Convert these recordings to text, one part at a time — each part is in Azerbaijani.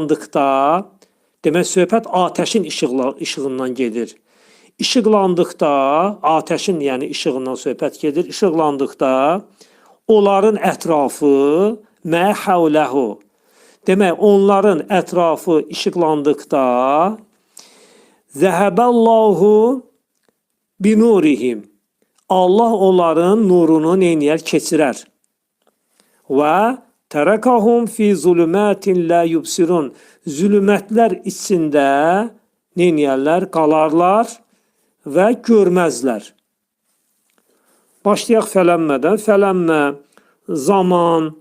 işıqlandıqda, demək söhbət atəşin işığından gedir. İşıqlandıqda, atəşin yəni işığından söhbət gedir. İşıqlandıqda onların ətrafı mə havləhu. Demək onların ətrafı işıqlandıqda zəhəbəllahu binurihim. Allah onların nurunu neyniyər? Keçirər. Və tərəkəhum fi zulümətin lə yubsirun. Zülümətlər içində neyniyərlər? Qalarlar və görməzlər. Başlayaq fələmmədən. Fələmmə zaman,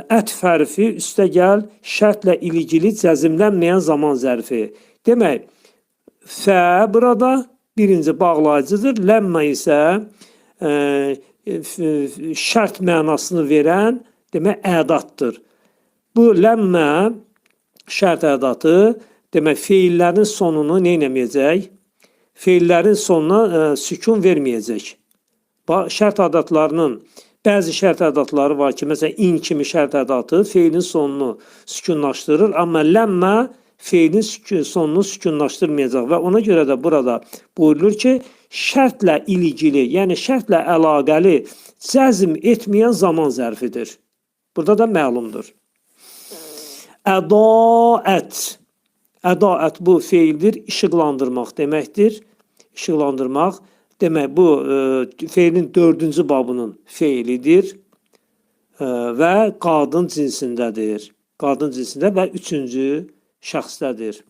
ət fərfi, üstəgəl şərtlə ilgili cəzimlənməyən zaman zərfi. Demək, fə burada birinci bağlayıcıdır. Ləmmə isə şərt mənasını verən demək ədatdır. Bu ləmmə şərt ədatı demək feillərin sonunu nə etməyəcək? Feillərin sonuna sükun verməyəcək. Şərt ədatlarının bəzi şərt ədatları var ki, məsələn in kimi şərt ədatı feilin sonunu sükunlaşdırır, amma ləmmə feilin sonunu sükunlaşdırmayacaq və ona görə də burada buyurulur ki, şərtlə ilgili, yəni şərtlə əlaqəli cəzm etməyən zaman zərfidir. Burada da məlumdur. Ədaət. Ədaət bu feildir, işıqlandırmaq deməkdir. İşıqlandırmaq demək bu feilin 4-cü babının feilidir və qadın cinsindədir. Qadın cinsində və 3-cü şəxsdədir.